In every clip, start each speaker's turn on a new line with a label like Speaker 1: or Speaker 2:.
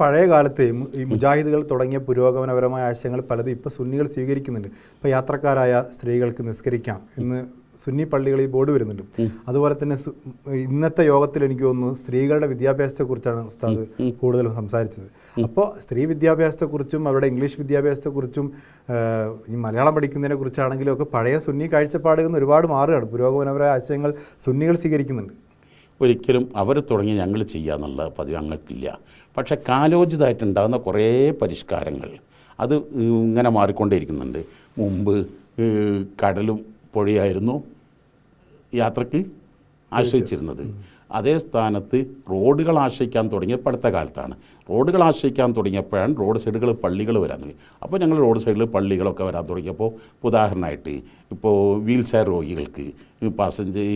Speaker 1: പഴയ കാലത്തെ ഈ മുജാഹിദുകൾ തുടങ്ങിയ പുരോഗമനപരമായ ആശയങ്ങൾ പലതും ഇപ്പോൾ സുന്നികൾ സ്വീകരിക്കുന്നുണ്ട്. ഇപ്പോൾ യാത്രക്കാരായ സ്ത്രീകൾക്ക് നിസ്കരിക്കാം എന്ന് സുന്നി പള്ളികളിൽ ബോർഡ് വരുന്നുണ്ട്. അതുപോലെ തന്നെ ഇന്നത്തെ യോഗത്തിൽ എനിക്ക് തോന്നുന്നു സ്ത്രീകളുടെ വിദ്യാഭ്യാസത്തെക്കുറിച്ചാണ് ഉസ്താദ് കൂടുതലും സംസാരിച്ചത്. അപ്പോൾ സ്ത്രീ വിദ്യാഭ്യാസത്തെക്കുറിച്ചും അവരുടെ ഇംഗ്ലീഷ് വിദ്യാഭ്യാസത്തെക്കുറിച്ചും ഈ മലയാളം പഠിക്കുന്നതിനെ കുറിച്ചാണെങ്കിലും ഒക്കെ പഴയ സുന്നി കാഴ്ചപ്പാടുകൾ നിന്ന് ഒരുപാട് മാറുകയാണ്. പുരോഗമനപരമായ ആശയങ്ങൾ സുന്നികൾ സ്വീകരിക്കുന്നുണ്ട്.
Speaker 2: ഒരിക്കലും അവർ തുടങ്ങി ഞങ്ങൾ ചെയ്യുക എന്നുള്ള പതിവ് ഞങ്ങൾക്കില്ല. പക്ഷേ കാലോചിതമായിട്ടുണ്ടാകുന്ന കുറേ പരിഷ്കാരങ്ങൾ അത് ഇങ്ങനെ മാറിക്കൊണ്ടേയിരിക്കുന്നുണ്ട്. മുമ്പ് കടലും പുഴയായിരുന്നു യാത്രയ്ക്ക് ആശ്രയിച്ചിരുന്നത്. അതേ സ്ഥാനത്ത് റോഡുകൾ ആശ്രയിക്കാൻ തുടങ്ങിയപ്പോൾ അടുത്ത കാലത്താണ്. റോഡുകൾ ആശ്രയിക്കാൻ തുടങ്ങിയപ്പോഴാണ് റോഡ് സൈഡുകൾ പള്ളികൾ വരാൻ തുടങ്ങി. അപ്പോൾ ഞങ്ങൾ റോഡ് സൈഡിൽ പള്ളികളൊക്കെ വരാൻ തുടങ്ങിയപ്പോൾ ഉദാഹരണമായിട്ട് ഇപ്പോൾ വീൽ ചെയർ രോഗികൾക്ക് പാസഞ്ചർ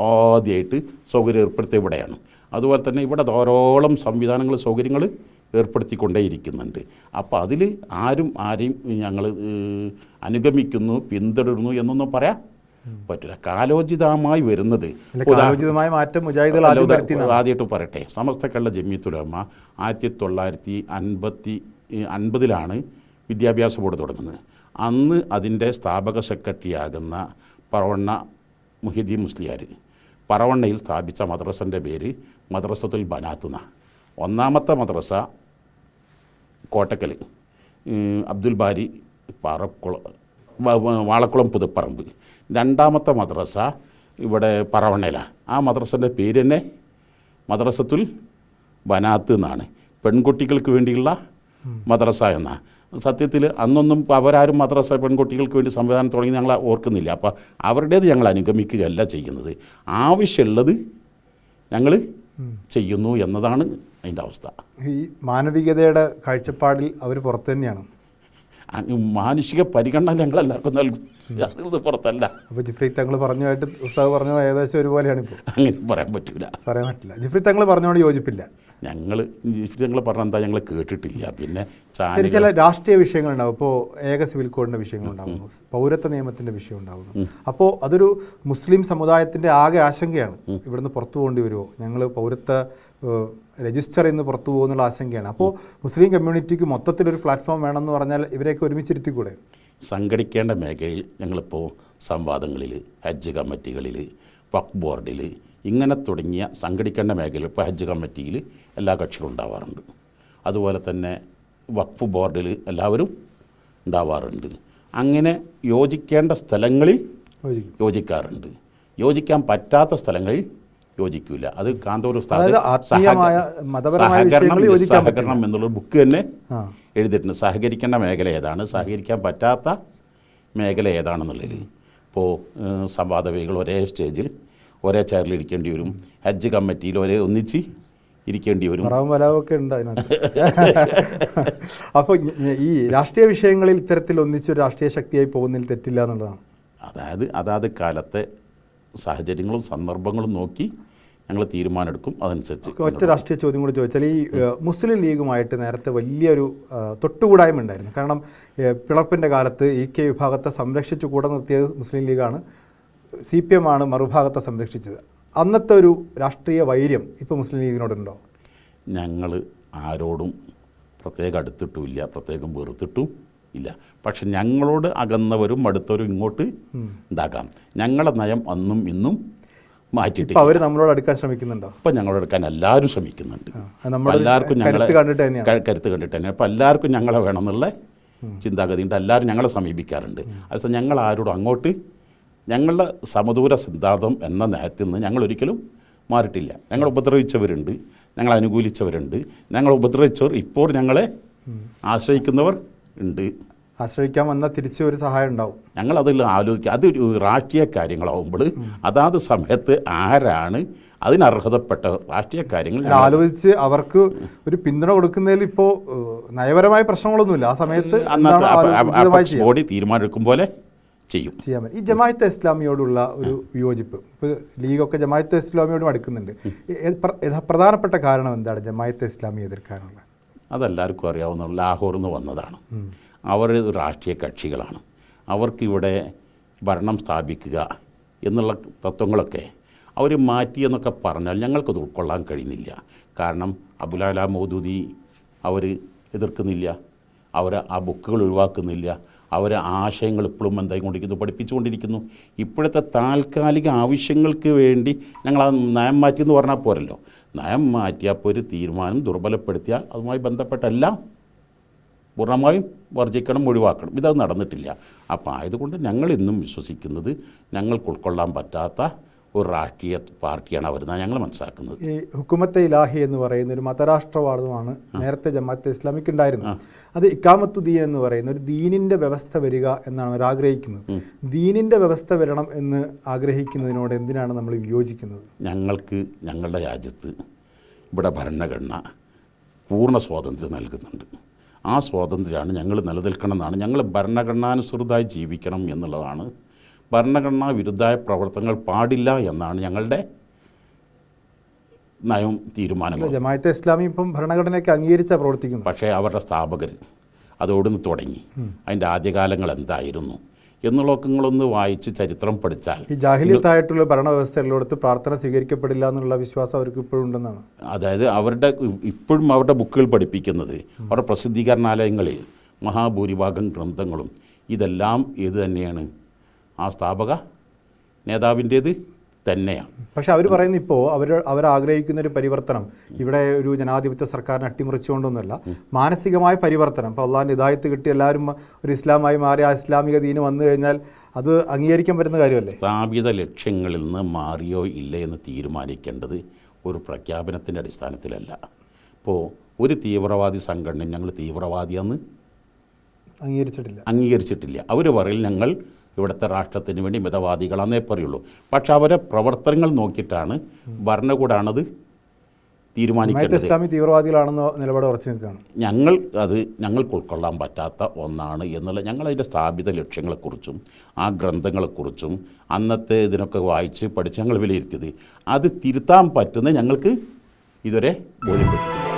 Speaker 2: ആദ്യമായിട്ട് സൗകര്യം ഏർപ്പെടുത്തിയ ഇവിടെയാണ്. അതുപോലെ തന്നെ ഇവിടെ ധാരാളം സംവിധാനങ്ങൾ സൗകര്യങ്ങൾ ഏർപ്പെടുത്തിക്കൊണ്ടേയിരിക്കുന്നുണ്ട്. അപ്പോൾ അതിൽ ആരെയും ഞങ്ങൾ അനുഗമിക്കുന്നു പിന്തുടരുന്നു എന്നൊന്നും പറയാൻ പറ്റില്ല. കാലോചിതമായി വരുന്നത്
Speaker 1: മാറ്റം
Speaker 2: ആദ്യമായിട്ട് പറയട്ടെ. സമസ്ത കേരള ജമിയത്തുൽ ഉലമ 1950 വിദ്യാഭ്യാസ ബോർഡ് തുടങ്ങുന്നത്. അന്ന് അതിൻ്റെ സ്ഥാപക സെക്രട്ടറിയാകുന്ന പറവണ്ണ മുഹിദ്ദീൻ മുസ്ലിയാർ പറവണ്ണയിൽ സ്ഥാപിച്ച മദ്രസൻ്റെ പേര് മദ്രസത്തുൽ ബനാത്ത് എന്ന. ഒന്നാമത്തെ മദ്രസ കോട്ടക്കൽ അബ്ദുൽ ബാരി വാളക്കുളം പുതുപ്പറമ്പ്. രണ്ടാമത്തെ മദ്രസ ഇവിടെ പറവണ്ണയിലാണ്. ആ മദ്രസൻ്റെ പേര് തന്നെ മദ്രസത്തുൽ ബനാത്ത് എന്നാണ്. പെൺകുട്ടികൾക്ക് വേണ്ടിയുള്ള മദ്രസ എന്നാണ്. സത്യത്തിൽ അന്നൊന്നും അവരാരും മദ്രസ പെൺകുട്ടികൾക്ക് വേണ്ടി സംവിധാനം തുടങ്ങി ഞങ്ങൾ ഓർക്കുന്നില്ല. അപ്പോൾ അവരുടേത് ഞങ്ങൾ അനുഗമിക്കുകയല്ല ചെയ്യുന്നത്. ആവശ്യമുള്ളത് ഞങ്ങൾ ചെയ്യുന്നു എന്നതാണ് അതിൻ്റെ അവസ്ഥ.
Speaker 1: ഈ മാനവികതയുടെ കാഴ്ചപ്പാടിൽ അവർ പുറത്ത് തന്നെയാണ്.
Speaker 2: മാനുഷിക പരിഗണന ഞങ്ങൾ എല്ലാവർക്കും നൽകും, അത് പുറത്തല്ല.
Speaker 1: അപ്പോൾ ജിഫ്രി തങ്ങൾ പറഞ്ഞതായിട്ട് ഉസ്താദ് പറഞ്ഞു ഏകദേശം ഒരുപോലെയാണ്. ഇപ്പോൾ
Speaker 2: അങ്ങനെ പറയാൻ പറ്റില്ല.
Speaker 1: ജിഫ്രി തങ്ങൾ പറഞ്ഞോട് യോജിപ്പില്ല.
Speaker 2: ജിഫ്രി തങ്ങൾ പറഞ്ഞ എന്താ ഞങ്ങൾ കേട്ടിട്ടില്ല. പിന്നെ
Speaker 1: ചില രാഷ്ട്രീയ വിഷയങ്ങളുണ്ടാവും. ഇപ്പോൾ ഏക സിവിൽ കോഡിൻ്റെ വിഷയങ്ങളുണ്ടാകുന്നു, പൗരത്വ നിയമത്തിൻ്റെ വിഷയം ഉണ്ടാകുന്നു. അപ്പോൾ അതൊരു മുസ്ലിം സമുദായത്തിൻ്റെ ആകെ ആശങ്കയാണ്. ഇവിടുന്ന് പുറത്തു പോകേണ്ടി വരുമോ, ഞങ്ങൾ പൗരത്വ രജിസ്റ്റർ ഇന്ന് പുറത്തു പോകുന്നുള്ള ആശങ്കയാണ്. അപ്പോൾ മുസ്ലിം കമ്മ്യൂണിറ്റിക്ക് മൊത്തത്തിലൊരു പ്ലാറ്റ്ഫോം വേണമെന്ന് പറഞ്ഞാൽ ഇവരെയൊക്കെ ഒരുമിച്ചിരുത്തിക്കൂടെ?
Speaker 2: സംഘടിക്കേണ്ട മേഖലയിൽ ഞങ്ങളിപ്പോൾ സംവാദങ്ങളിൽ, ഹജ്ജ് കമ്മിറ്റികളിൽ, വഖഫ് ബോർഡിൽ ഇങ്ങനെ തുടങ്ങിയ സംഘടിക്കേണ്ട മേഖലയിൽ ഇപ്പോൾ ഹജ്ജ് കമ്മിറ്റിയിൽ എല്ലാ കക്ഷികളും ഉണ്ടാവാറുണ്ട്. അതുപോലെ തന്നെ വഖഫ് ബോർഡിൽ എല്ലാവരും ഉണ്ടാവാറുണ്ട്. അങ്ങനെ യോജിക്കേണ്ട സ്ഥലങ്ങളിൽ യോജിക്കാറുണ്ട്, യോജിക്കാൻ പറ്റാത്ത സ്ഥലങ്ങളിൽ യോജിക്കില്ല. അത് കാന്തപുരം സഹകരണം എന്നുള്ള ബുക്ക് തന്നെ എഴുതിയിട്ടുണ്ട്. സഹകരിക്കേണ്ട മേഖല ഏതാണ്, സഹകരിക്കാൻ പറ്റാത്ത മേഖല ഏതാണെന്നുള്ളതിൽ. ഇപ്പോൾ സംവാദവേദികൾ ഒരേ സ്റ്റേജിൽ ഒരേ ചെയറിൽ ഇരിക്കേണ്ടി വരും. ഹജ്ജ് കമ്മിറ്റിയിൽ ഒന്നിച്ച് ഇരിക്കേണ്ടി വരും.
Speaker 1: വരാവൊക്കെ ഉണ്ട് അതിനകത്ത്. അപ്പോൾ ഈ രാഷ്ട്രീയ വിഷയങ്ങളിൽ ഇത്തരത്തിൽ ഒന്നിച്ചൊരു രാഷ്ട്രീയ ശക്തിയായി പോകുന്നതിൽ തെറ്റില്ല എന്നുള്ളതാണ്.
Speaker 2: അതായത് കാലത്തെ സാഹചര്യങ്ങളും സന്ദർഭങ്ങളും നോക്കി ഞങ്ങൾ തീരുമാനമെടുക്കും. അതനുസരിച്ച്
Speaker 1: ഒറ്റ രാഷ്ട്രീയ ചോദ്യം കൂടി ചോദിച്ചാൽ, ഈ മുസ്ലിം ലീഗുമായിട്ട് നേരത്തെ വലിയൊരു തൊട്ടുകൂടായ്മ ഉണ്ടായിരുന്നു. കാരണം പിളർപ്പിൻ്റെ കാലത്ത് EK വിഭാഗത്തെ സംരക്ഷിച്ചു കൂടെ നിർത്തിയത് മുസ്ലിം ലീഗാണ്, CPM ആണ് മറുഭാഗത്തെ സംരക്ഷിച്ചത്. അന്നത്തെ ഒരു രാഷ്ട്രീയ വൈര്യം ഇപ്പോൾ മുസ്ലിം ലീഗിനോടുണ്ടോ?
Speaker 2: ഞങ്ങൾ ആരോടും പ്രത്യേകം അടുത്തിട്ടുമില്ല, പ്രത്യേകം വെറുത്തിട്ടും ഇല്ല. പക്ഷെ ഞങ്ങളോട് അകന്നവരും അടുത്തവരും ഇങ്ങോട്ട് ഉണ്ടാക്കാം. ഞങ്ങളുടെ നയം അന്നും ഇന്നും മാറ്റിയിട്ട്
Speaker 1: അവർ നമ്മളോട് അടുക്കാൻ ശ്രമിക്കുന്നുണ്ടോ?
Speaker 2: ഇപ്പം ഞങ്ങളോട് അടുക്കാൻ എല്ലാവരും ശ്രമിക്കുന്നുണ്ട്. എല്ലാവർക്കും കരുത്ത് കണ്ടിട്ട് തന്നെ. അപ്പോൾ എല്ലാവർക്കും ഞങ്ങളെ വേണമെന്നുള്ള ചിന്താഗതി ഉണ്ട്. എല്ലാവരും ഞങ്ങളെ സമീപിക്കാറുണ്ട്. അതേസമയം ഞങ്ങൾ ആരോടും അങ്ങോട്ട് ഞങ്ങളുടെ സമദൂര സിദ്ധാന്തം എന്ന നയത്തിൽ നിന്ന് ഞങ്ങളൊരിക്കലും മാറിയിട്ടില്ല. ഞങ്ങൾ ഉപദ്രവിച്ചവരുണ്ട്, ഞങ്ങൾ അനുകൂലിച്ചവരുണ്ട്, ഞങ്ങൾ ഉപദ്രവിച്ചവർ ഇപ്പോൾ ഞങ്ങളെ ആശ്രയിക്കുന്നവർ ഉണ്ട്.
Speaker 1: ആശ്രയിക്കാൻ വന്നാൽ തിരിച്ച് ഒരു സഹായം ഉണ്ടാവും.
Speaker 2: ഞങ്ങളതിൽ ആലോചിക്കുക. അത് രാഷ്ട്രീയ കാര്യങ്ങളാകുമ്പോൾ അതാത് സമയത്ത് ആരാണ് അതിനർഹതപ്പെട്ട രാഷ്ട്രീയ കാര്യങ്ങൾ
Speaker 1: ആലോചിച്ച് അവർക്ക് ഒരു പിന്തുണ കൊടുക്കുന്നതിൽ ഇപ്പോൾ നയപരമായ പ്രശ്നങ്ങളൊന്നുമില്ല. ആ സമയത്ത്
Speaker 2: ബോഡി തീരുമാനമെടുക്കും പോലെ ചെയ്യാൻ
Speaker 1: പറ്റും. ഈ ജമാഅത്തെ ഇസ്ലാമിയോടുള്ള ഒരു വിയോജിപ്പ്, ഇപ്പോൾ ലീഗൊക്കെ ജമാഅത്തെ ഇസ്ലാമിയോടും അടുക്കുന്നുണ്ട്. പ്രധാനപ്പെട്ട കാരണം എന്താണ് ജമാഅത്തെ ഇസ്ലാമി എതിർക്കാനുള്ള?
Speaker 2: അതെല്ലാവർക്കും അറിയാവുന്ന ലാഹോറിൽ നിന്ന് വന്നതാണ്. അവർ രാഷ്ട്രീയ കക്ഷികളാണ്. അവർക്കിവിടെ ഭരണം സ്ഥാപിക്കുക എന്നുള്ള തത്വങ്ങളൊക്കെ അവർ മാറ്റിയെന്നൊക്കെ പറഞ്ഞാൽ ഞങ്ങൾക്കത് ഉൾക്കൊള്ളാൻ കഴിയുന്നില്ല. കാരണം അബുലാല മൗദൂദി അവർ എതിർക്കുന്നില്ല, അവർ ആ ബുക്കുകൾ ഒഴിവാക്കുന്നില്ല, അവർ ആശയങ്ങൾ ഇപ്പോഴും എന്തായിക്കൊണ്ടിരിക്കുന്നു, പഠിപ്പിച്ചുകൊണ്ടിരിക്കുന്നു. ഇപ്പോഴത്തെ താൽക്കാലിക ആവശ്യങ്ങൾക്ക് വേണ്ടി ഞങ്ങൾ ആ നയം മാറ്റിയെന്ന് പറഞ്ഞാൽ പോരല്ലോ. നയം മാറ്റിയപ്പോൾ ഒരു തീരുമാനം ദുർബലപ്പെടുത്തിയാൽ അതുമായി ബന്ധപ്പെട്ടെല്ലാം പൂർണ്ണമായും വർജിക്കണം, ഒഴിവാക്കണം. ഇതത് നടന്നിട്ടില്ല. അപ്പോൾ ആയതുകൊണ്ട് ഞങ്ങൾ ഇന്നും വിശ്വസിക്കുന്നത് ഞങ്ങൾക്ക് ഉൾക്കൊള്ളാൻ പറ്റാത്ത ഒരു രാഷ്ട്രീയ പാർട്ടിയാണ് അവരെന്നാണ് ഞങ്ങൾ മനസ്സിലാക്കുന്നത്.
Speaker 1: ഈ ഹുക്കുമത്തെ ഇലാഹി എന്ന് പറയുന്ന ഒരു മതരാഷ്ട്രവാദമാണ് നേരത്തെ ജമാഅത്തെ ഇസ്ലാമിക്ക് ഉണ്ടായിരുന്നത്. അത് ഇക്കാമത്തുദ്ദീൻ എന്ന് പറയുന്ന ഒരു ദീനിൻ്റെ വ്യവസ്ഥ വരിക എന്നാണ് അവർ ആഗ്രഹിക്കുന്നത്. ദീനിൻ്റെ വ്യവസ്ഥ വരണം എന്ന് ആഗ്രഹിക്കുന്നതിനോട് എന്തിനാണ് നമ്മൾ വിയോജിക്കുന്നത്?
Speaker 2: ഞങ്ങൾക്ക് ഞങ്ങളുടെ രാജ്യത്ത് ഇവിടെ ഭരണഘടന പൂർണ്ണ സ്വാതന്ത്ര്യം നൽകുന്നുണ്ട്. ആ സ്വാതന്ത്ര്യമാണ് ഞങ്ങൾ നിലനിൽക്കണമെന്നാണ്. ഞങ്ങൾ ഭരണഘടനാനുസൃതമായി ജീവിക്കണം എന്നുള്ളതാണ്. ഭരണഘടനാ വിരുദ്ധമായ പ്രവർത്തനങ്ങൾ പാടില്ല എന്നാണ് ഞങ്ങളുടെ നയവും തീരുമാനങ്ങളും.
Speaker 1: ജമാഅത്തെ ഇസ്ലാമി ഇപ്പം ഭരണഘടനയ്ക്ക് അംഗീകരിച്ചാണ് പ്രവർത്തിക്കുന്നത്.
Speaker 2: പക്ഷേ അവരുടെ സ്ഥാപകർ അതോടുന്ന് തുടങ്ങി അതിൻ്റെ ആദ്യകാലങ്ങൾ എന്തായിരുന്നു എന്നുള്ളതൊക്കെ നിങ്ങളൊന്ന് വായിച്ച് ചരിത്രം പഠിച്ചാൽ,
Speaker 1: ഈ ജാഹിലിയത്തായിട്ടുള്ള ഭരണവ്യവസ്ഥകളിലോടത്ത് പ്രാർത്ഥന സ്വീകരിക്കപ്പെടില്ല എന്നുള്ള വിശ്വാസം അവർക്ക് ഇപ്പോഴും ഉണ്ടെന്നാണ്.
Speaker 2: അതായത് ഇപ്പോഴും അവരുടെ ബുക്കുകൾ പഠിപ്പിക്കുന്നത്, അവരുടെ പ്രസിദ്ധീകരണാലയങ്ങളിൽ മഹാഭൂരിഭാഗം ഗ്രന്ഥങ്ങളും ഇതെല്ലാം ഏത് തന്നെയാണ്, ആ സ്ഥാപക നേതാവിൻ്റേത് തന്നെയാണ്.
Speaker 1: പക്ഷെ അവർ പറയുന്ന ഇപ്പോൾ അവരാഗ്രഹിക്കുന്ന ഒരു പരിവർത്തനം ഇവിടെ ഒരു ജനാധിപത്യ സർക്കാരിനെ അട്ടിമറിച്ചുകൊണ്ടൊന്നുമല്ല, മാനസികമായ പരിവർത്തനം. ഇപ്പോൾ അള്ളാഹിൻ്റെ ഹിദായത്ത് കിട്ടി എല്ലാവരും ഒരു ഇസ്ലാമായി മാറി ആ ഇസ്ലാമിക ദീന് വന്നു കഴിഞ്ഞാൽ അത് അംഗീകരിക്കാൻ പറ്റുന്ന കാര്യമല്ലേ?
Speaker 2: സ്ഥാപിത ലക്ഷ്യങ്ങളിൽ നിന്ന് മാറിയോ ഇല്ലേ എന്ന് തീരുമാനിക്കേണ്ടത് ഒരു പ്രഖ്യാപനത്തിൻ്റെ അടിസ്ഥാനത്തിലല്ല. ഇപ്പോൾ ഒരു തീവ്രവാദി സംഘടന ഞങ്ങൾ തീവ്രവാദിയെന്ന് അംഗീകരിച്ചിട്ടില്ല. അവർ പറയും ഞങ്ങൾ ഇവിടുത്തെ രാഷ്ട്രത്തിന് വേണ്ടി മിതവാദികളാന്നേ പറയുള്ളൂ. പക്ഷെ അവരെ പ്രവർത്തനങ്ങൾ നോക്കിയിട്ടാണ് ഭരണകൂടാണത് തീരുമാനിക്കുന്നത്.
Speaker 1: ഇസ്ലാമി തീവ്രവാദികളാണെന്നോ നിലപാട് ഉറച്ചു നിൽക്കുകയാണ്.
Speaker 2: ഞങ്ങൾക്ക് ഉൾക്കൊള്ളാൻ പറ്റാത്ത ഒന്നാണ് എന്നുള്ള ഞങ്ങളതിൻ്റെ സ്ഥാപിത ലക്ഷ്യങ്ങളെക്കുറിച്ചും ആ ഗ്രന്ഥങ്ങളെക്കുറിച്ചും അന്നത്തെ ഇതിനൊക്കെ വായിച്ച് പഠിച്ച് ഞങ്ങൾ വിലയിരുത്തിയത്. അത് തിരുത്താൻ പറ്റുന്ന ഞങ്ങൾക്ക് ഇതുവരെ ബോധ്യപ്പെട്ടിട്ടില്ല.